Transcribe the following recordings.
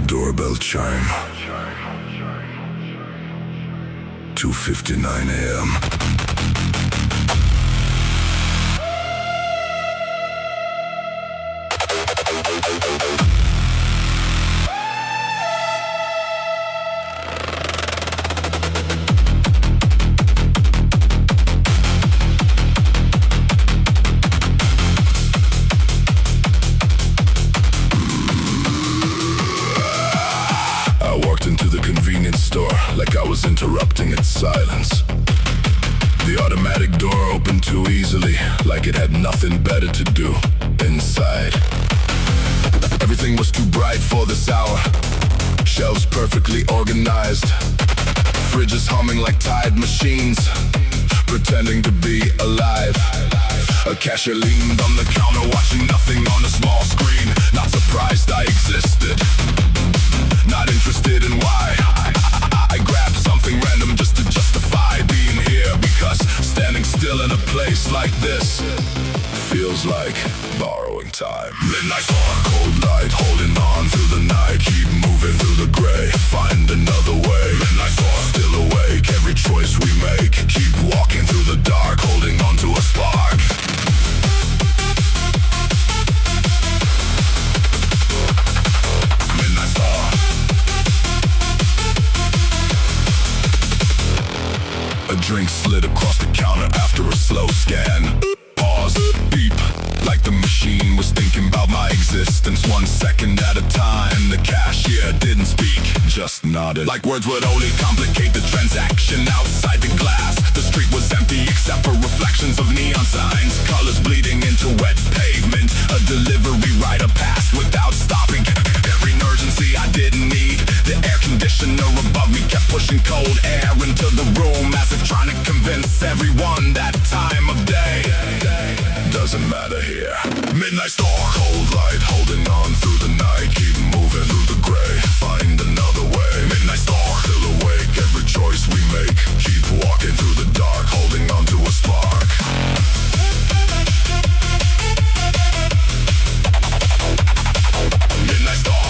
Doorbell chime. 2:59 a.m. Into the convenience store like I was interrupting its silence. The automatic door opened too easily, like it had nothing better to do inside. Everything was too bright for this hour. Shelves perfectly organized. Fridges humming like tired machines, pretending to be alive. A cashier leaned on the counter, watching nothing on a small screen. Not surprised I existed, not interested in why. I grabbed something random just to justify being here, because standing still in a place like this feels like borrowing time. Midnight saw a cold light, holding on through the night. Keep moving through the gray, find another way. Midnight saw still awake, every choice we make. Keep walking through the dark, holding on to a spark. Midnight saw. A drink slid across the counter after a slow scan. Pause, beep, like the machine was thinking about my existence 1 second at a time. The cashier didn't speak, just nodded, like words would only complicate the transaction. Outside the glass, the street was empty except for reflections of neon signs. Colors bleeding into wet pavement. A delivery rider passed without stopping. Every urgency I didn't need. The air conditioner above me kept pushing cold air into the room, as if trying to convince everyone that time of day doesn't matter here. Midnight star, cold light, holding on through the night. Keep moving through the gray, find another way. Midnight star, still awake, every choice we make. Keep walking through the dark, holding on to a spark. Midnight star.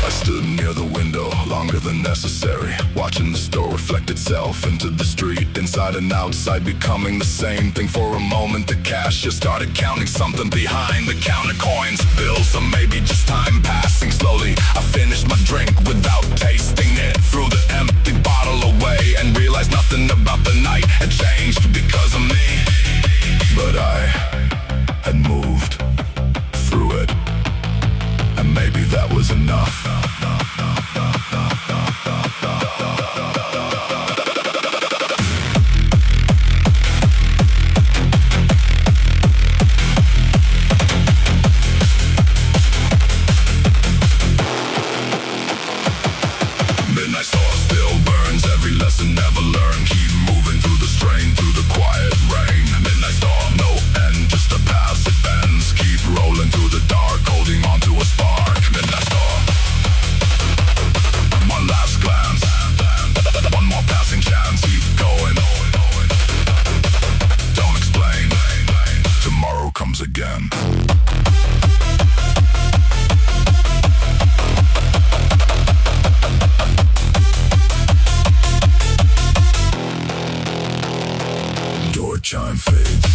I stood near the window longer than necessary, watching the store reflect itself into the street. Inside and outside becoming the same thing. For a moment the cashier started counting something behind the counter. Coins, bills, or maybe just time passing slowly. I finished my drink without tasting it, threw the empty bottle away, and realized nothing about the night had changed because of me. But I had moved through it, and maybe that was enough. Midnight star still burns, every lesson never learned. Keep moving through the strain, through the quiet rain. Midnight star, no end, just a path that bends. Keep rolling through the dark, holding on to a spark. Midnight star. One last glance, one more passing chance. Keep going, don't explain, tomorrow comes again. Door chime fades.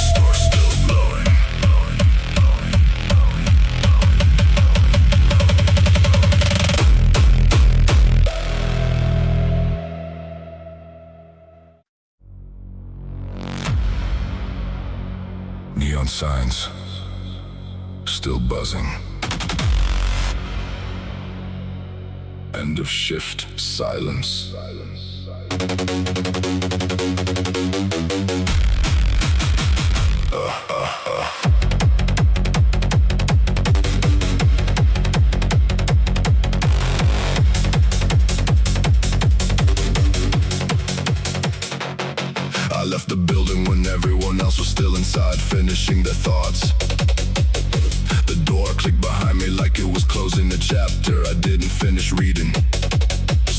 Store still glowing. Neon signs still buzzing. End of shift, silence. I left the building when everyone else was still inside, finishing their thoughts. The door clicked behind me like it was closing a chapter I didn't finish reading.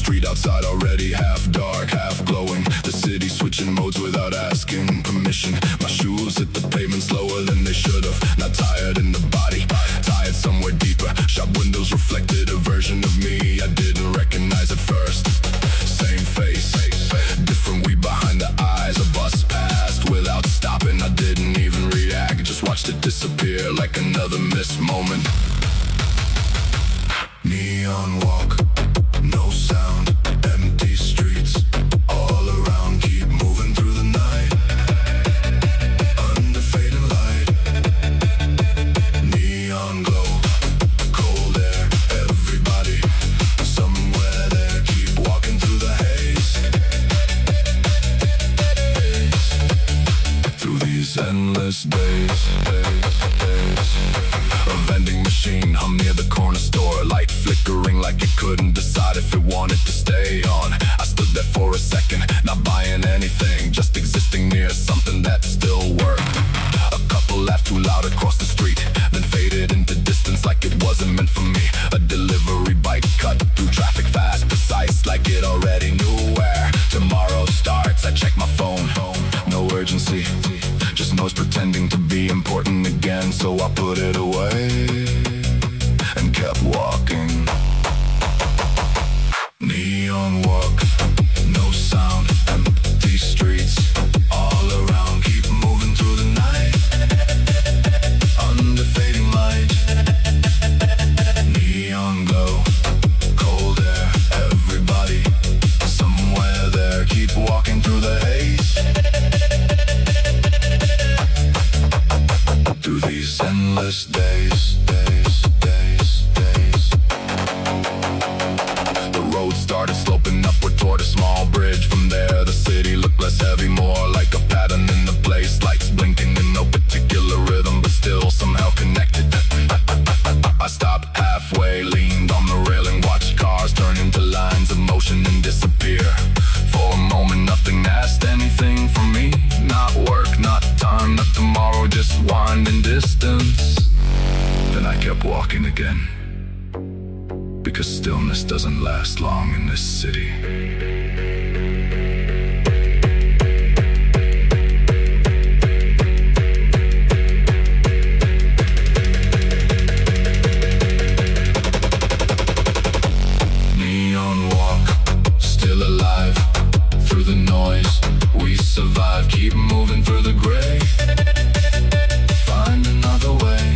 street outside already half dark, half glowing. The city switching modes without asking permission. My shoes hit the pavement slower than they should have. Not tired in the body, tired somewhere deeper. Shop windows reflected a version of me I didn't recognize at first. Same face, different weed behind the eyes. A bus passed without stopping. I didn't even react, just watched it disappear like another missed moment. Neon walk, no sound, empty streets, all around, keep moving through the night, under fading light, neon glow, cold air, everybody, somewhere there, keep walking through the haze, through these endless days. A vending machine hung near the corner store, light flickering like it couldn't decide if it wanted to stay on. I stood there for a second, not buying anything, just existing near something that still worked. A couple laughed too loud across the street, then faded into distance like it wasn't meant for me. A delivery bike cut through traffic fast, precise like it already knew where tomorrow starts. I check my phone, no urgency, just noise pretending to be important again. So I put it away and kept walking. Neon walk, no sound, empty streets, all around, keep moving through the night, under fading light, neon glow, cold air, everybody, somewhere there, keep walking through the haze, through these endless days. The road started sloping upward toward a small bridge. From there the city looked less heavy, more like a pattern in the place. Lights blinking in no particular rhythm, but still somehow connected. I stopped halfway, leaned on the railing, watched cars turn into lines of motion and disappear. For a moment nothing asked anything from me, not work, not time, not tomorrow, just winding distance. Then I kept walking again, because stillness doesn't last long in this city. Neon walk, still alive, through the noise, we survive, keep moving through the gray, find another way.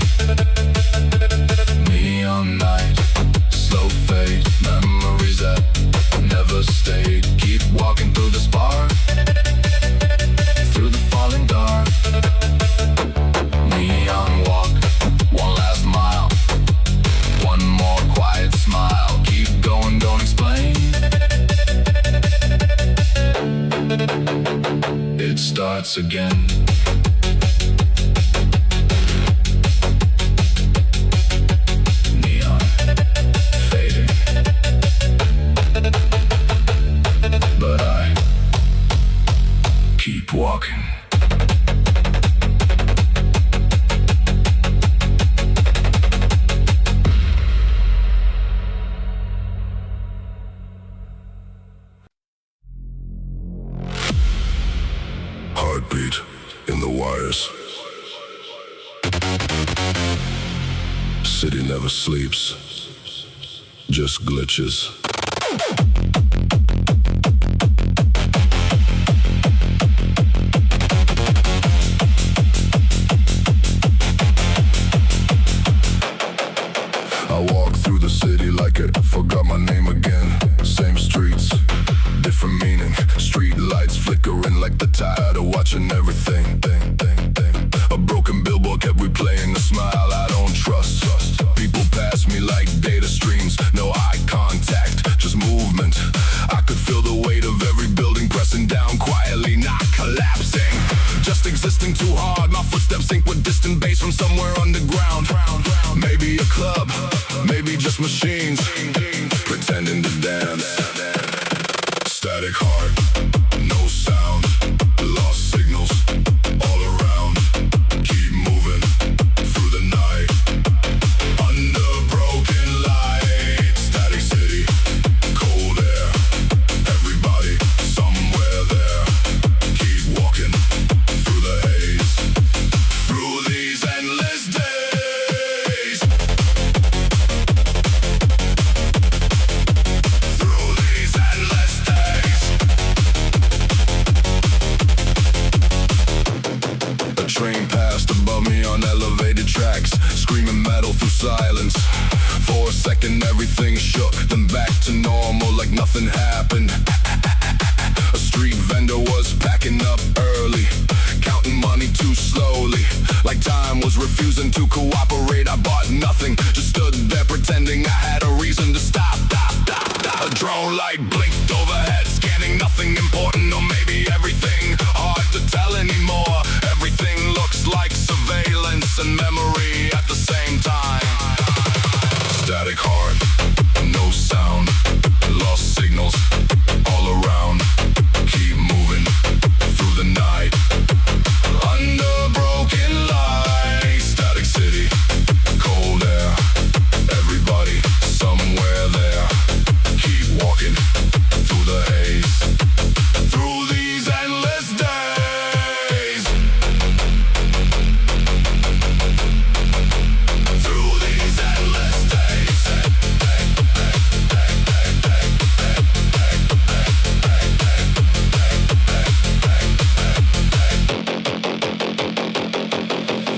Neon night, slow fade, memories that never stayed, keep walking through the spark, through the falling dark. Neon walk, one last mile, one more quiet smile, keep going, don't explain. It starts again. Neon fading, but I keep walking. Heartbeat in the wires. City never sleeps, just glitches. I walk through the city like it forgot my name again. Same streets, different meaning. Street lights flickering like the tide of watching everything. A broken billboard kept replaying the smile I don't trust. People pass me like data streams, no eye contact, just movement. I could feel the weight of every building pressing down quietly, not collapsing. Just existing too hard, my footsteps sync with distant bass from somewhere underground. Maybe a club, maybe just machines pretending to dance. Static heart, no sound, lost signals all around. Keep moving through the night, under broken light. Static city, cold air, everything shook, then back to normal like nothing happened. A street vendor was packing up early, counting money too slowly, like time was refusing to cooperate. I bought nothing, just stood there pretending I had a reason to stop. A drone light blinked overhead, scanning nothing important, or maybe everything. Hard to tell anymore. Everything looks like surveillance and memory at the same time. Static heart, no sound, lost signals all around. Keep moving through the night under broken lights. Static city, cold air, everybody somewhere there. Keep walking through the haze, through these endless days. Through these endless days.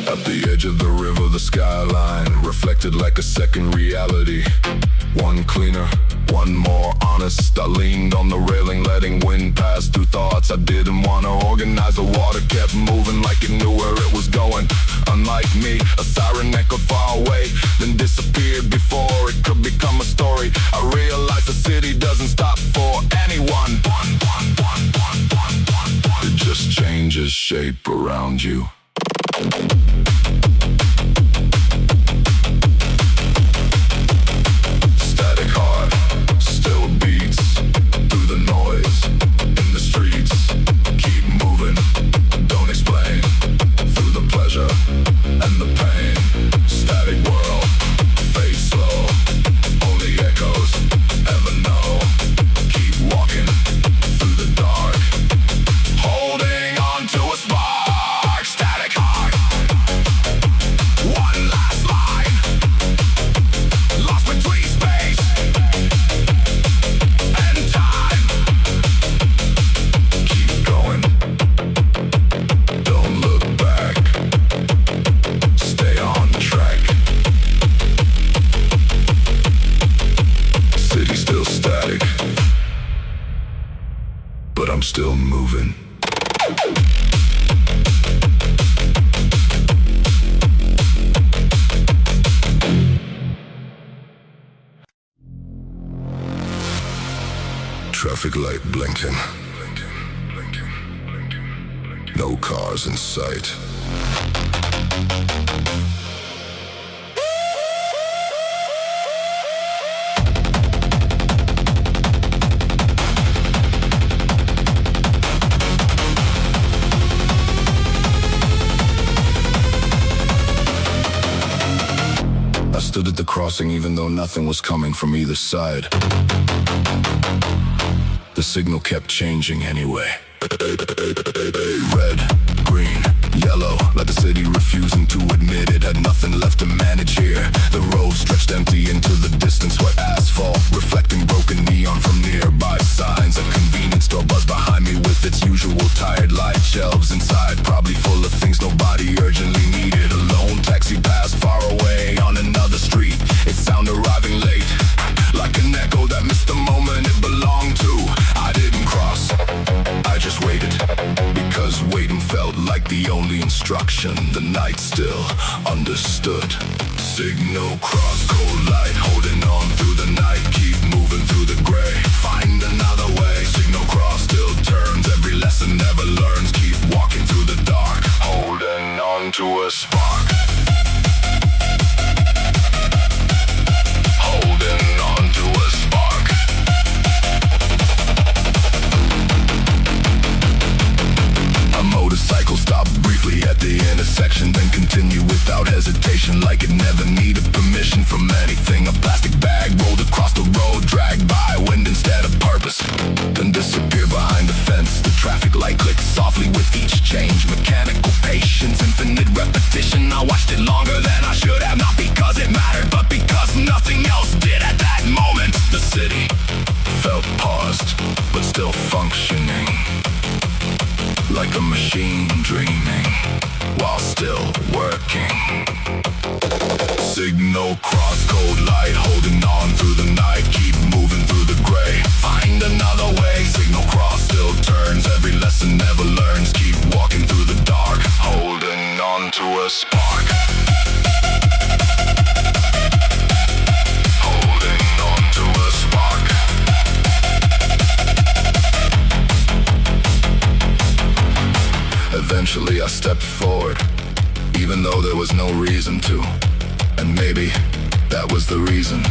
At the edge of the river, the skyline reflected like a second reality. One cleaner, one more honest. I leaned on the railing, letting wind pass through thoughts I didn't want to organize. The water kept moving like it knew where it was going. Unlike me, a siren echoed far away, then disappeared before it could become a story. I realized the city doesn't stop for anyone. It just changes shape around you. Static heart still beats through the noise in the streets. Keep moving, don't explain. Through the pleasure and the pain. Static world, fade slow. Only echoes ever know. Keep walking through the dark, holding on to a spark. Static heart, one last line, lost between space and time. Keep going, don't look back, stay on track. City still static, but I'm still moving. Traffic light blinking. No cars in sight. I stood at the crossing even though nothing was coming from either side. The signal kept changing anyway. Red, green, yellow, like the city refusing to admit it had nothing left to manage here. The road stretched empty into the distance, wet asphalt reflecting broken neon from nearby signs. A convenience store buzzed behind me with its usual tired light. Shelves inside probably full of things nobody urgently needed. A lone taxi passed far away on another street, its sound arriving late, like an echo that missed the moment it belonged to. I didn't cross, I just waited, because waiting felt like the only instruction the night still understood. Signal cross, cold light, holding on through the night. Keep moving through the gray, find another way. Signal cross still turns, every lesson never learns. Keep walking through the dark, holding on to a spark. Holding on to a spark. A motorcycle stopped briefly at the intersection, then continued without hesitation, like it never needed permission from anything. A plastic bag rolled across the road, dragged by wind instead of purpose, then disappeared behind the fence. The traffic light clicked softly with each change. Mechanical patience, infinite repetition. I watched it longer than I should have, not because it mattered, but because nothing else did at that moment. The city felt paused, but still functioning, like a machine dreaming while still working. Signal cross, cold light, holding on through the night. Keep moving through the gray, find another way. Signal cross still turns, every lesson never learns. Keep walking through the dark, holding on to a spark. Holding on to a spark. Eventually I stepped forward, even though there was no reason to. And maybe that was the reason.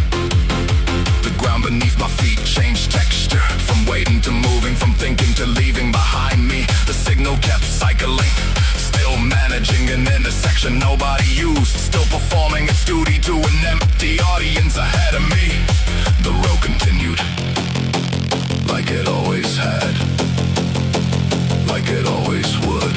The ground beneath my feet changed texture, from waiting to moving, from thinking to leaving behind me. The signal kept cycling, still managing an intersection nobody used, still performing its duty to an empty audience ahead of me. The road continued, like it always had, like it always would.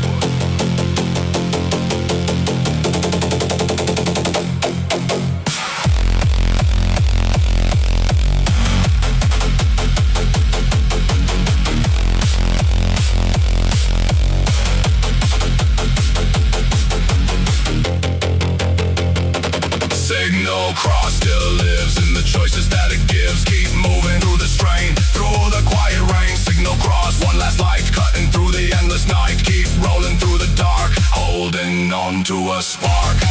Signal cross still lives in the choices that it gives. Keep moving through the strain, through the quiet rain. Signal cross, one last light, cutting through the endless night. Keep rolling through the dark, holding on to a spark.